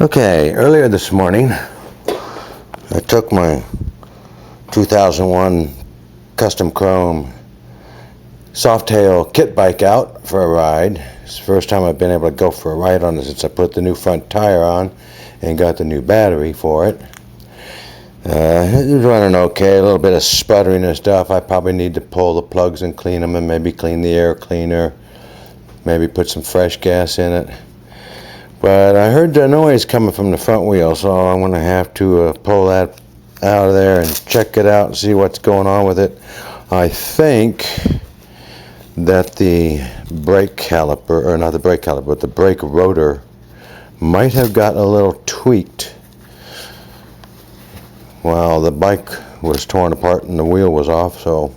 Okay, earlier this morning, I took my 2001 Custom Chrome Softail kit bike out for a ride. It's the first time I've been able to go for a ride on it since I put the new front tire on and got the new battery for it. It was running okay, a little bit of sputtering and stuff. I probably need to pull the plugs and clean them and maybe clean the air cleaner, maybe put some fresh gas in it. But I heard the noise coming from the front wheel, so I'm going to have to pull that out of there and check it out and see what's going on with it. I think that the brake caliper, or not the brake caliper, but the brake rotor might have got a little tweaked while the bike was torn apart and the wheel was off. So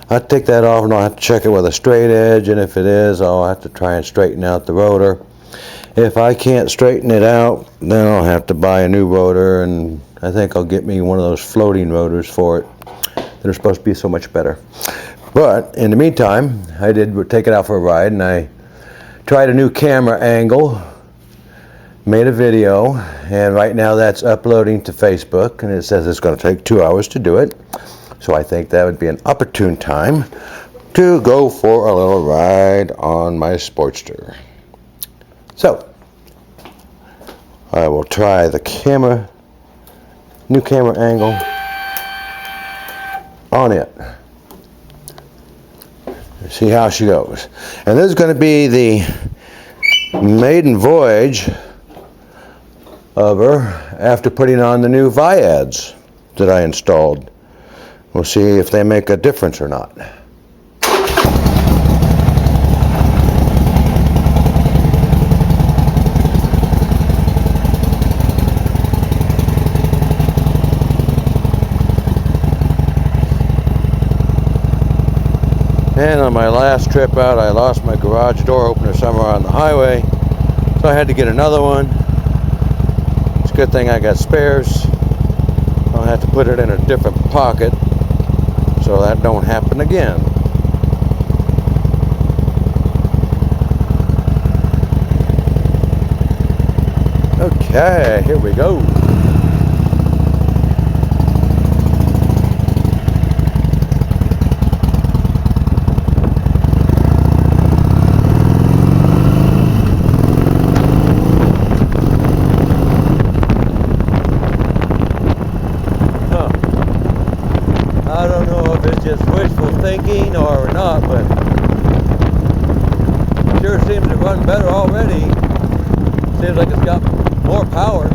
I'll take that off and I'll have to check it with a straight edge, and if it is, I'll have to try and straighten out the rotor. If I can't straighten it out, then I'll have to buy a new rotor, and I think I'll get me one of those floating rotors for it. They're supposed to be so much better. But in the meantime, I did take it out for a ride, and I tried a new camera angle, made a video, and right now that's uploading to Facebook, and it says it's going to take 2 hours to do it. So I think that would be an opportune time to go for a little ride on my Sportster. So, I will try the new camera angle on it. See how she goes. And this is going to be the maiden voyage of her after putting on the new Vieds that I installed. We'll see if they make a difference or not. And on my last trip out, I lost my garage door opener somewhere on the highway, so I had to get another one. It's a good thing I got spares. I'll have to put it in a different pocket so that don't happen again. Okay, here we go. I don't know if it's just wishful thinking or not, but it sure seems to run better already. Seems like it's got more power.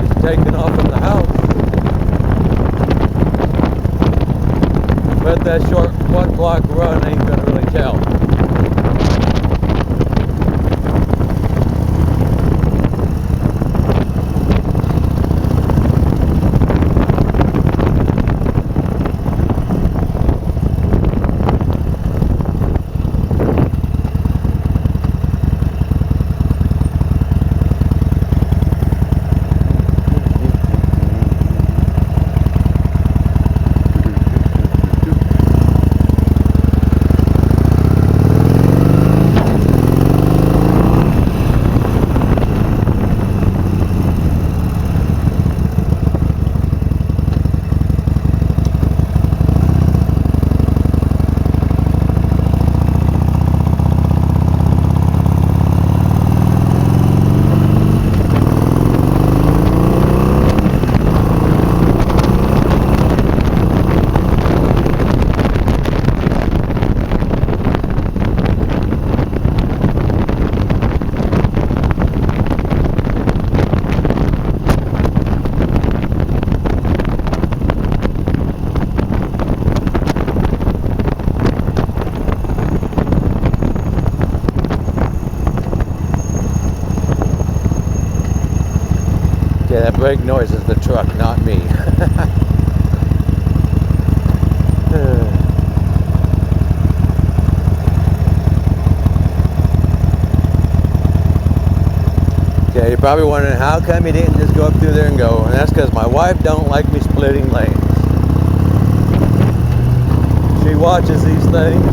It's taking off from the house. But that short 1 block run ain't gonna really tell. Yeah, that brake noise is the truck, not me. Okay, probably wondering how come you didn't just go up through there and go, and that's because my wife don't like me splitting lanes. She watches these things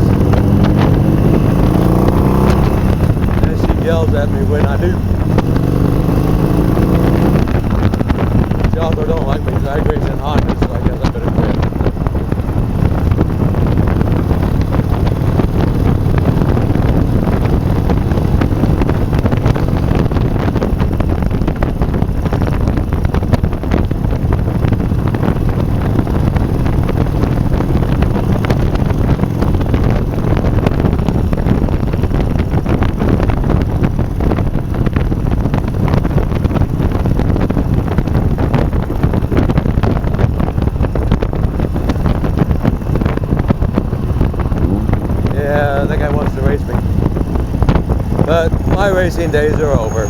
and she yells at me when I do. She also don't like me drag racing Hondas, so I guess I better quit. Yeah, that guy wants to race me. But my racing days are over.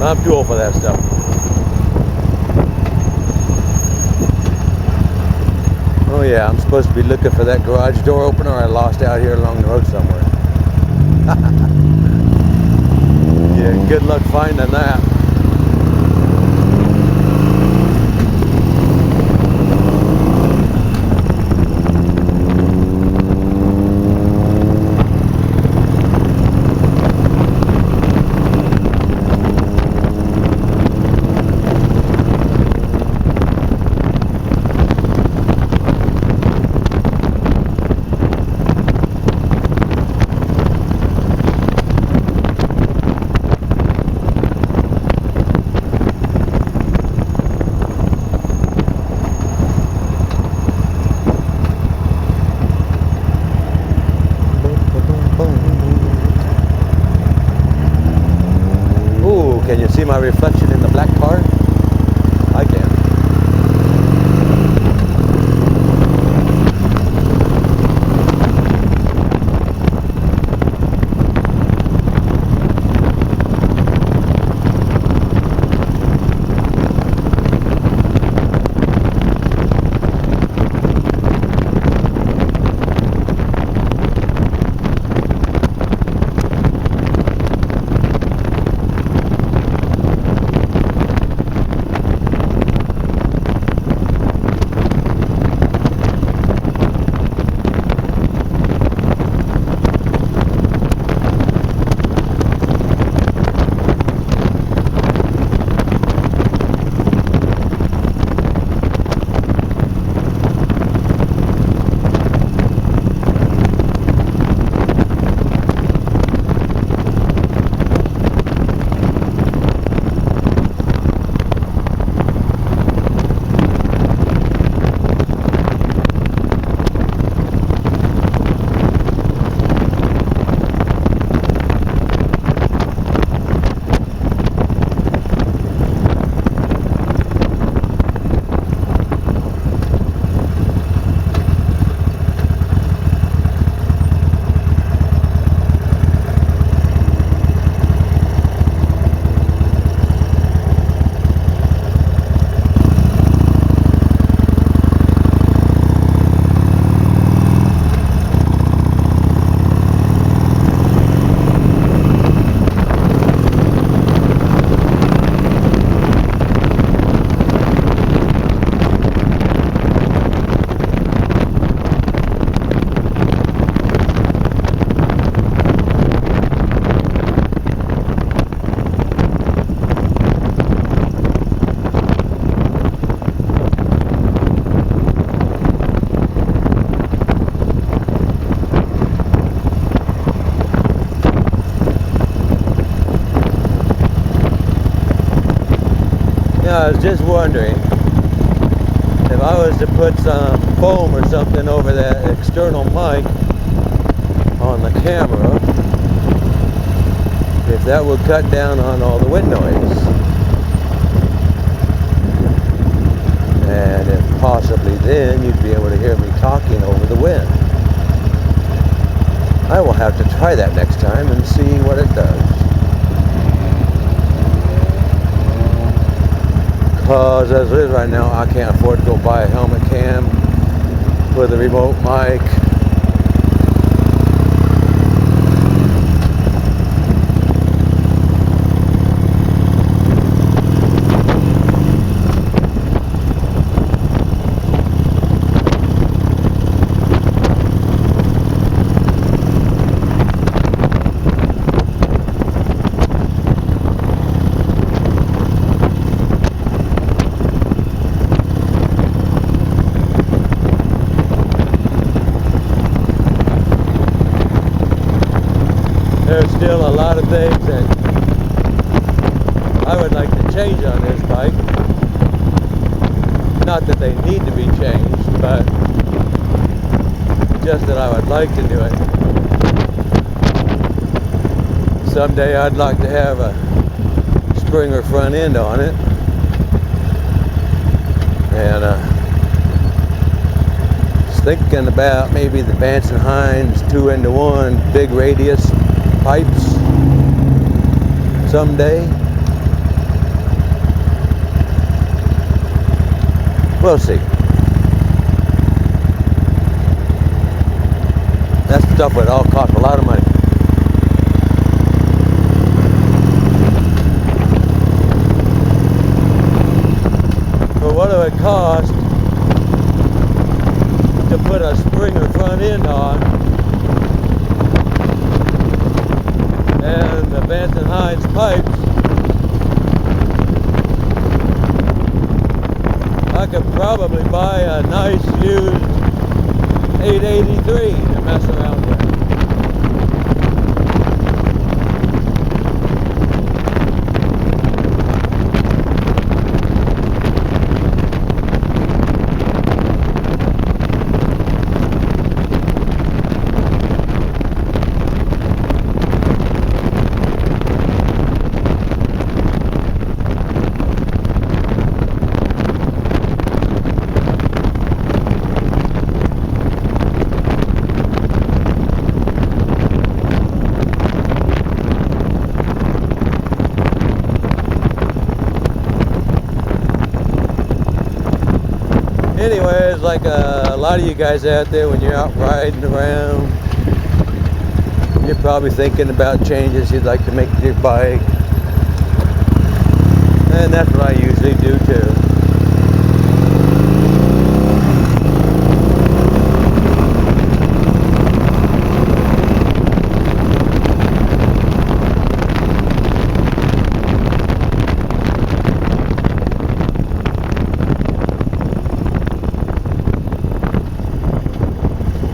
I'm too old for that stuff. Oh yeah, I'm supposed to be looking for that garage door opener I lost out here along the road somewhere. Yeah, good luck finding that. Can you see my reflection in the black car? I can. I was just wondering if I was to put some foam or something over that external mic on the camera, if that would cut down on all the wind noise. And if possibly then you'd be able to hear me talking over the wind. I will have to try that next time and see what it does. Because as it is right now, I can't afford to go buy a helmet cam with a remote mic. change on this bike. Not that they need to be changed, but just that I would like to do it. Someday I'd like to have a Springer front end on it. And thinking about maybe the Vance & Hines 2-into-1 big radius pipes someday. We'll see. That stuff would all cost a lot of money. For what it would cost to put a Springer front end on and the Vance & Hines pipes, I could probably buy a nice used 883 to mess around with. Anyways, like a lot of you guys out there, when you're out riding around, you're probably thinking about changes you'd like to make to your bike. And that's what I usually do too.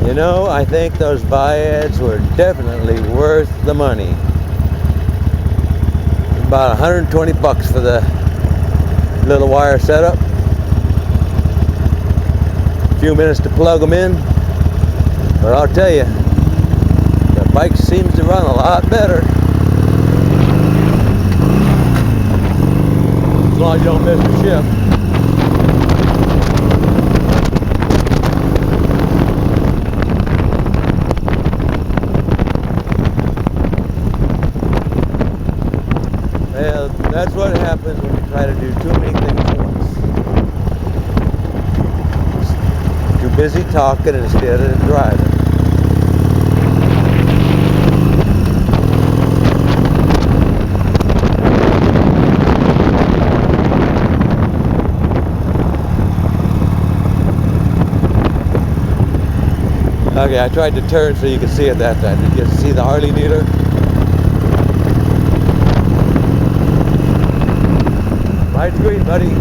You know, I think those Vieds were definitely worth the money. About 120 bucks for the little wire setup. A few minutes to plug them in. But I'll tell you, the bike seems to run a lot better. As long as you don't miss the shift. Well, that's what happens when you try to do too many things at once. Too busy talking instead of driving. Okay, I tried to turn so you could see it that time. Did you see the Harley dealer? Light green, buddy.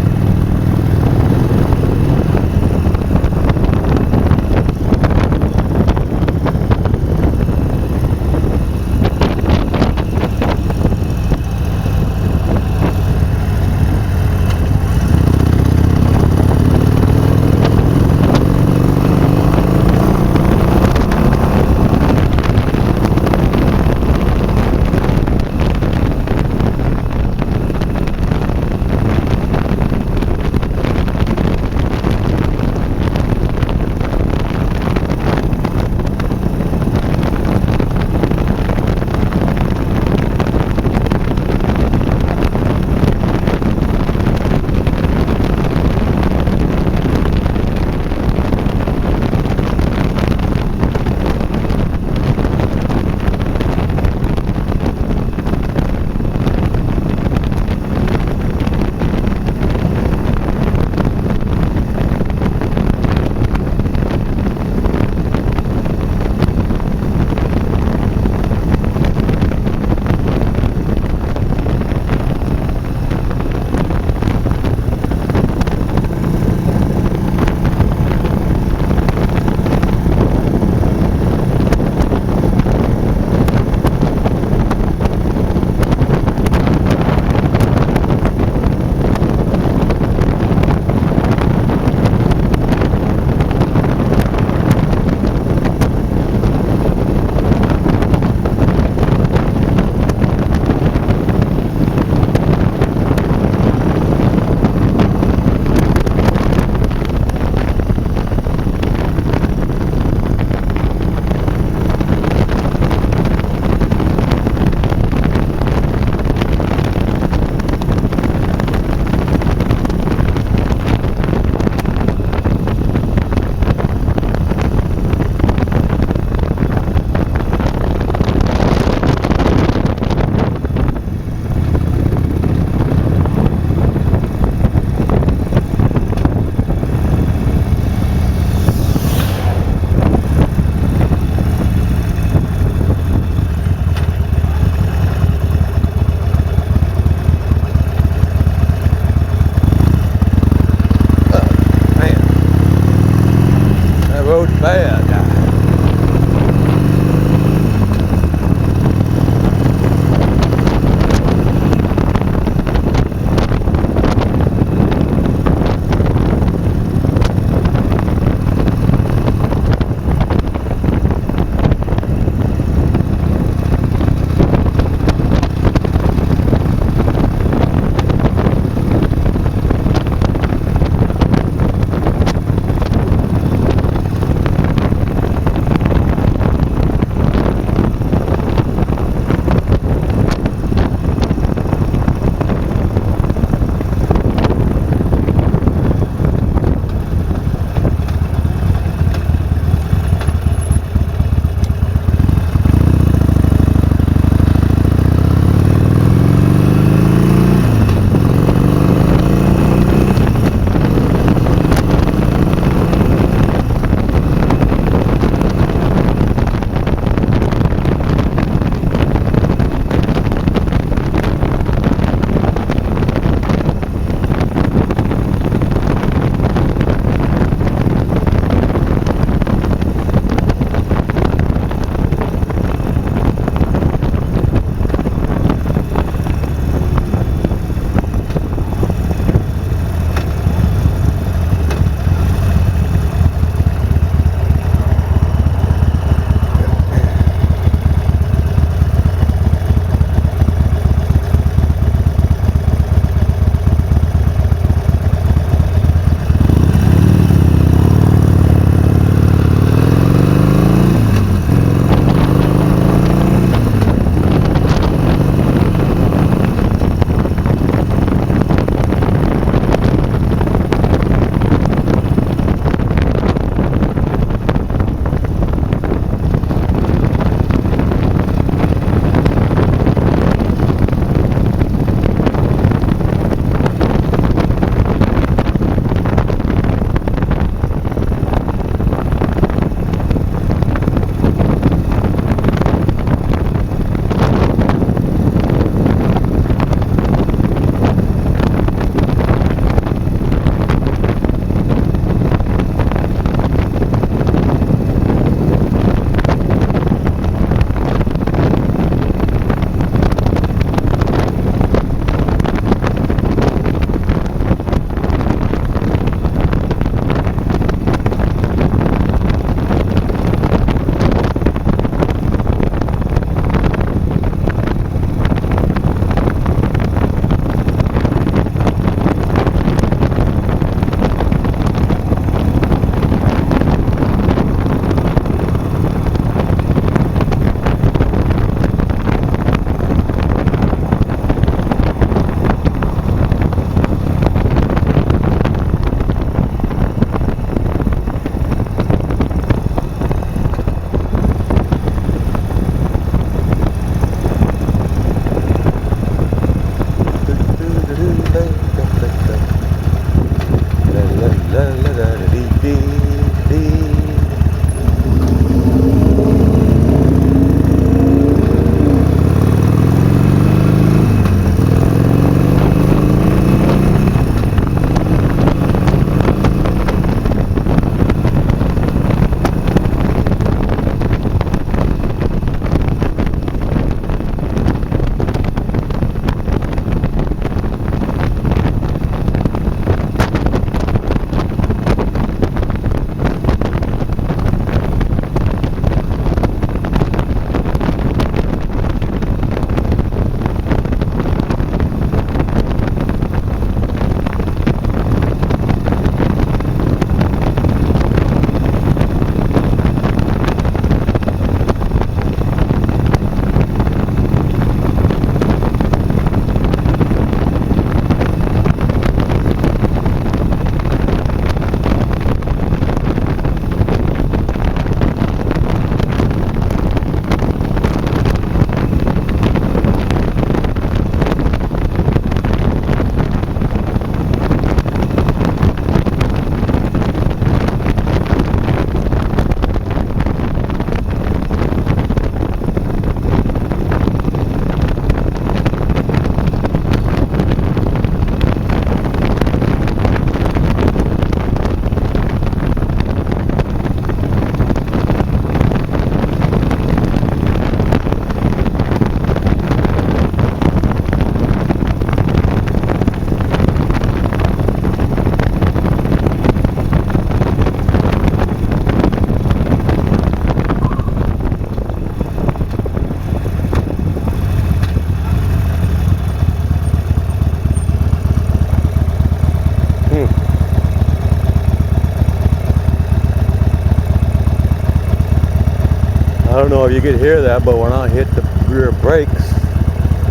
don't know if you could hear that, but when I hit the rear brakes,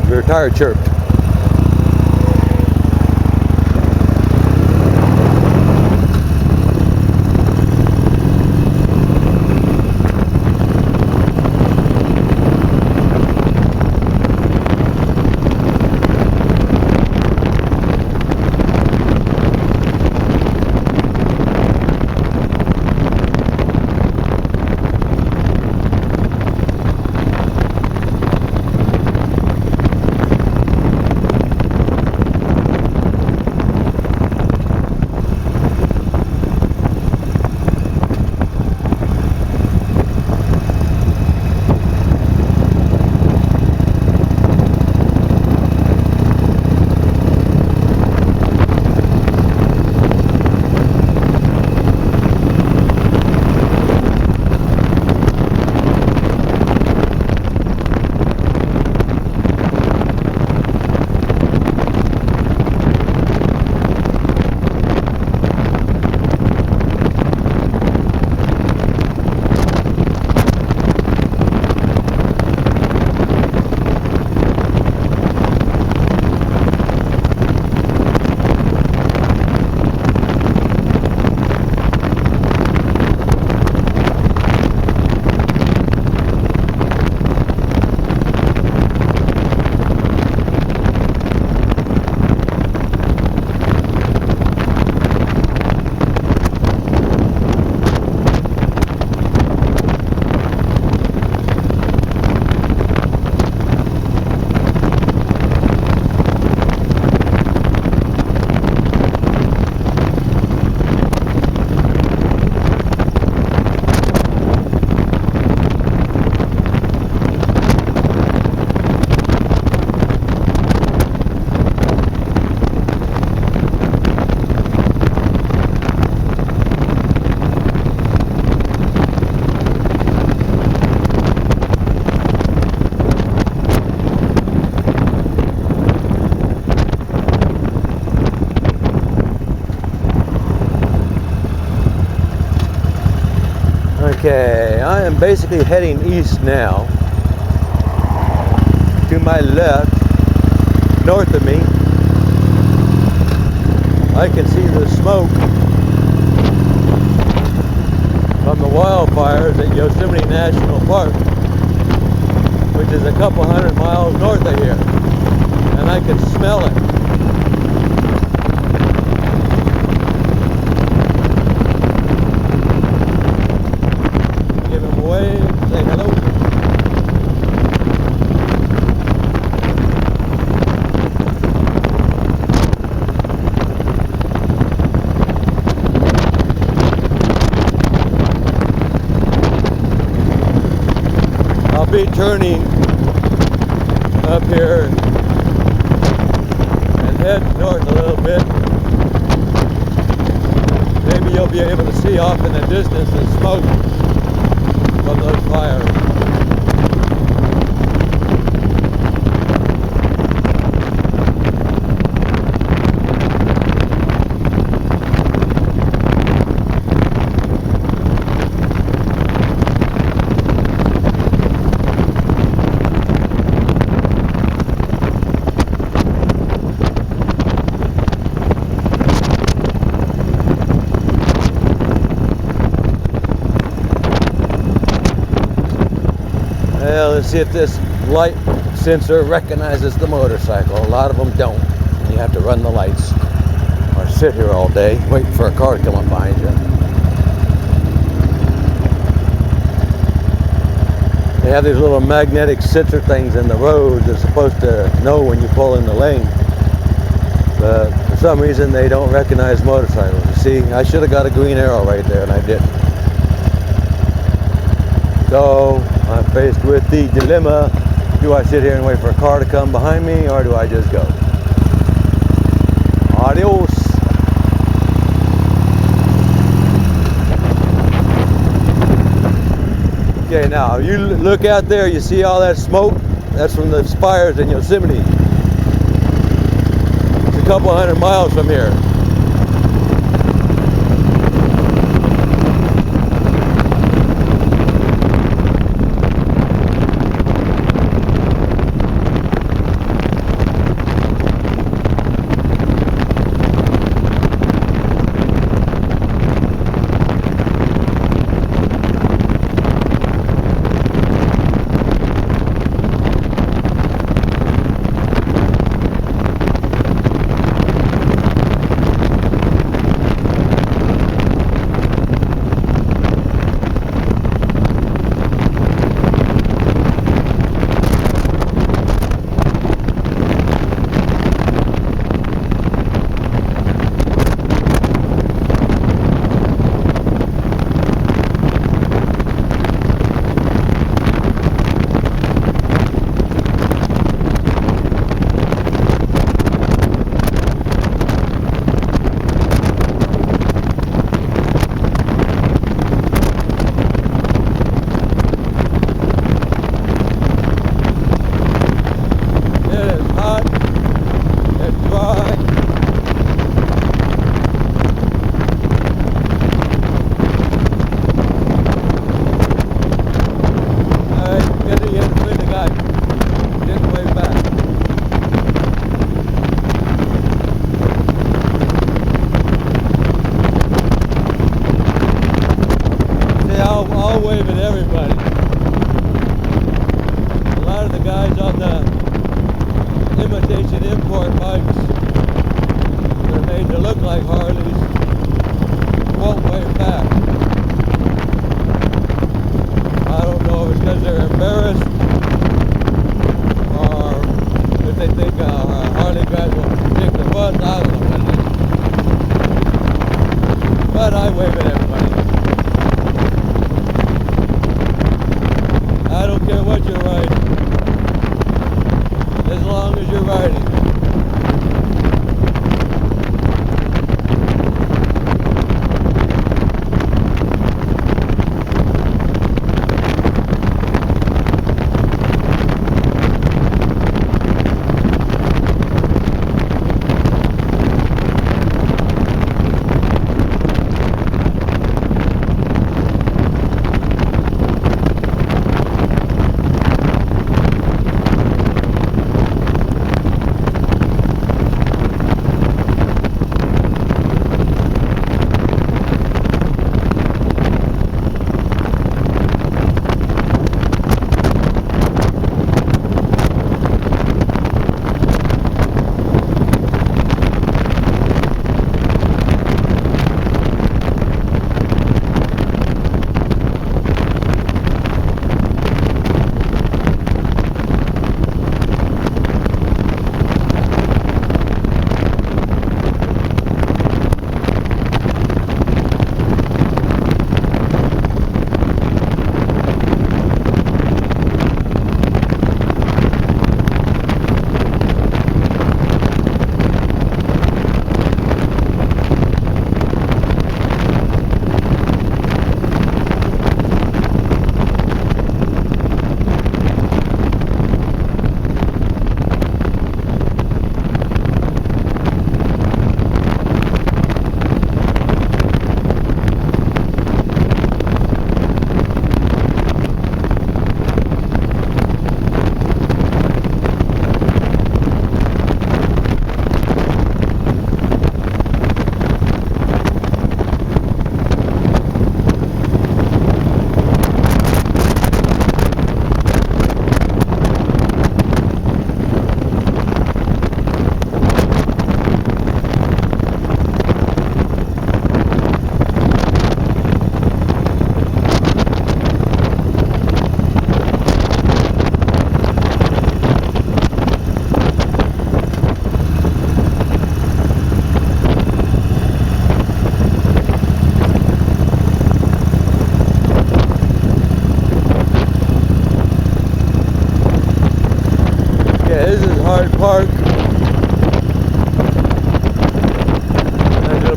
rear tire chirped. Okay, I am basically heading east now. To my left, north of me, I can see the smoke from the wildfires at Yosemite National Park, which is a couple 100 miles north of here, and I can smell it. Say hello. I'll be turning up here and head north a little bit. Maybe you'll be able to see off in the distance the smoke from those fires. Well, let's see if this light sensor recognizes the motorcycle. A lot of them don't. You have to run the lights or sit here all day waiting for a car to come up behind you. They have these little magnetic sensor things in the road that's supposed to know when you pull in the lane. But for some reason they don't recognize motorcycles. You see, I should have got a green arrow right there and I didn't. So I'm faced with the dilemma, do I sit here and wait for a car to come behind me or do I just go? Adios. Okay, now you look out there, you see all that smoke? That's from the fires in Yosemite. It's a couple 100 miles from here.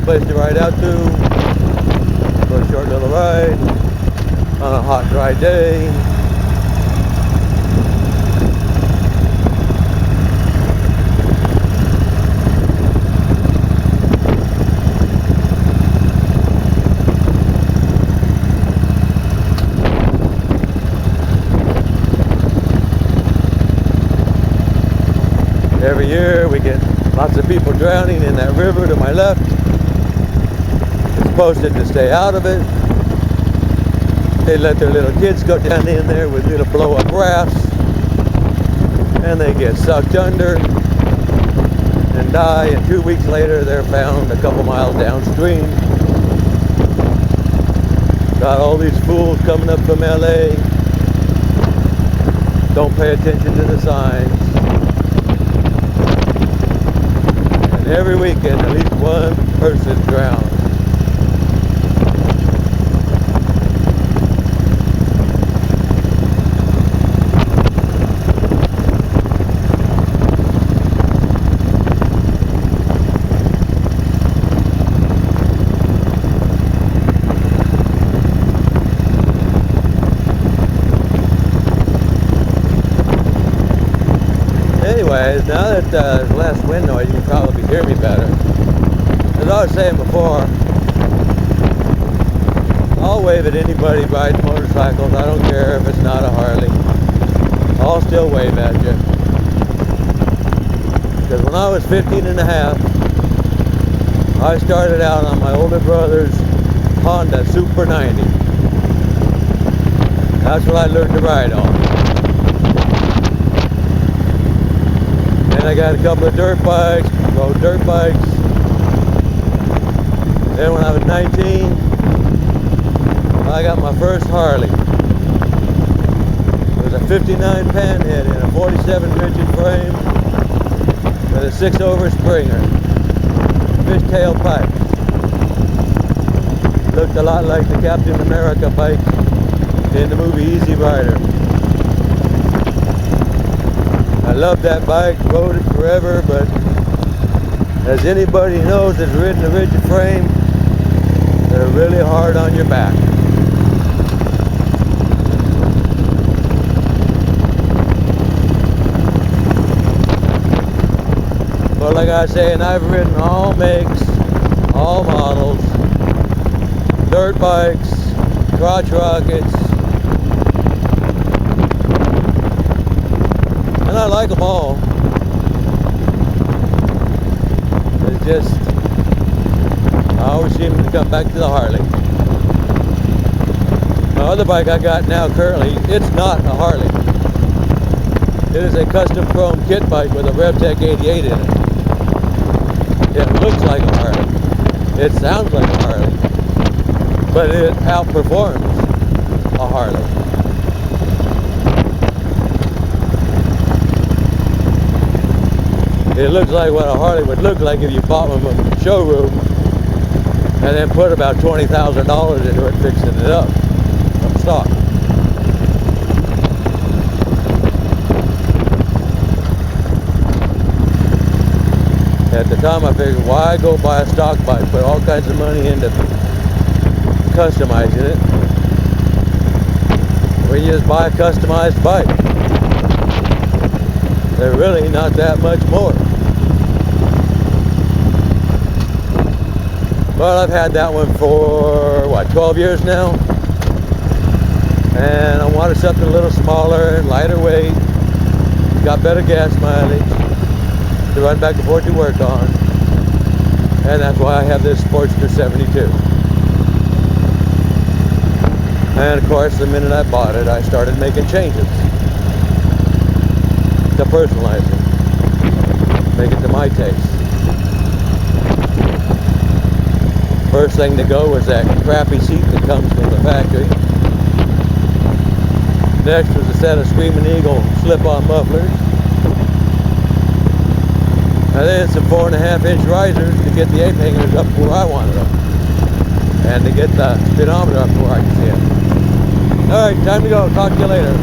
good place to ride out to for a short little ride on a hot, dry day. Every year we get lots of people drowning in that river to my left. It's posted to stay out of it. They let their little kids go down in there with little blow-up rafts, and they get sucked under and die, and 2 weeks later they're found a couple miles downstream. Got all these fools coming up from LA, don't pay attention to the signs. Every weekend, at least one person drowns. Anyways, now that there's less wind noise, you can probably hear me better. As I was saying before, I'll wave at anybody riding motorcycles. I don't care if it's not a Harley. I'll still wave at you. Because when I was 15 and a half, I started out on my older brother's Honda Super 90. That's what I learned to ride on. And I got a couple of dirt bikes, rode dirt bikes. Then when I was 19, I got my first Harley. It was a 59 panhead in a 47 rigid frame with a 6-over Springer, fishtail pipe. Looked a lot like the Captain America bike in the movie Easy Rider. I love that bike, rode it forever, but as anybody knows that's ridden a rigid frame, they're really hard on your back. But like I was saying, I've ridden all makes, all models, dirt bikes, crotch rockets, and I like them all. It's just, I always seem to come back to the Harley. The other bike I got now currently, it's not a Harley. It is a custom chrome kit bike with a RevTech 88 in it. It looks like a Harley. It sounds like a Harley. But it outperforms a Harley. It looks like what a Harley would look like if you bought one from the showroom and then put about $20,000 into it fixing it up from stock. At the time I figured, why go buy a stock bike, put all kinds of money into customizing it, when you just buy a customized bike. They're really not that much more. But I've had that one for, what, 12 years now? And I wanted something a little smaller and lighter weight. Got better gas mileage to run back and forth to work on. And that's why I have this Sportster 72. And of course, the minute I bought it, I started making changes to personalize it, make it to my taste. First thing to go was that crappy seat that comes from the factory. Next was a set of Screaming Eagle slip-on mufflers. And then some 4.5-inch risers to get the ape hangers up where I wanted them. And to get the speedometer up where I can see it. Alright, time to go. Talk to you later.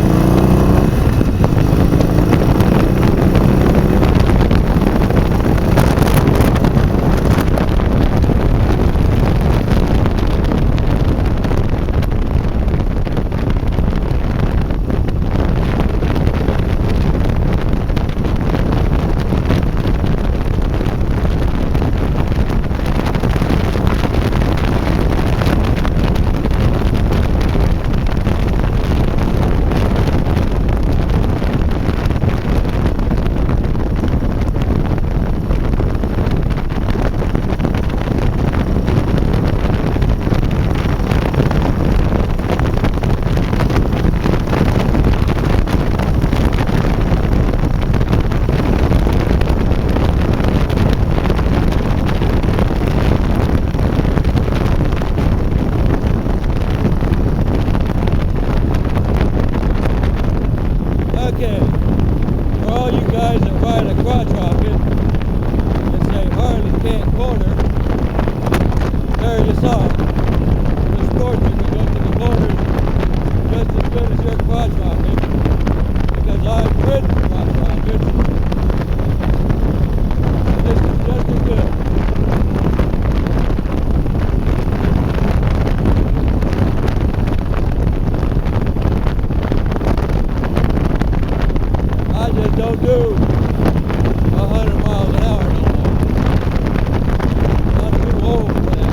saw the scorching would go to the motors just as good as your cross rocket, because I've ridden cross rockets. This is just as good. I just don't do 100 miles an hour no more. I'm too old for that.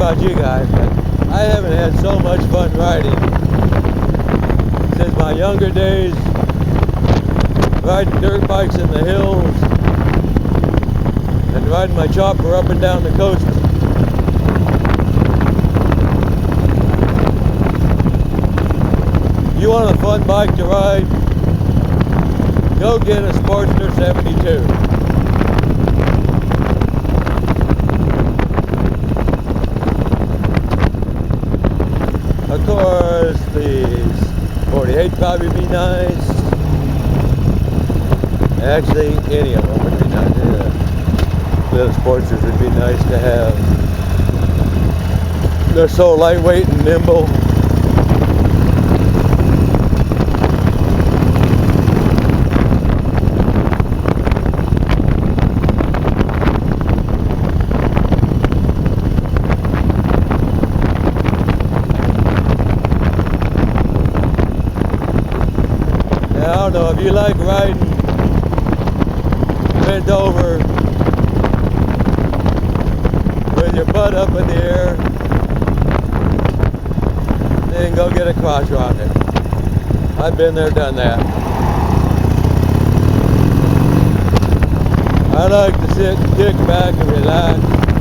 about you guys, but I haven't had so much fun riding since my younger days, riding dirt bikes in the hills and riding my chopper up and down the coast. You want a fun bike to ride? Go get a Sportster 72. Of course, the 48 probably be nice. Actually, any of them would be nice. Yeah. Little Sportsters would be nice to have. They're so lightweight and nimble. I don't know if you like riding bent over with your butt up in the air, then go get a crotch rocket. I've been there, done that. I like to sit, kick back and relax.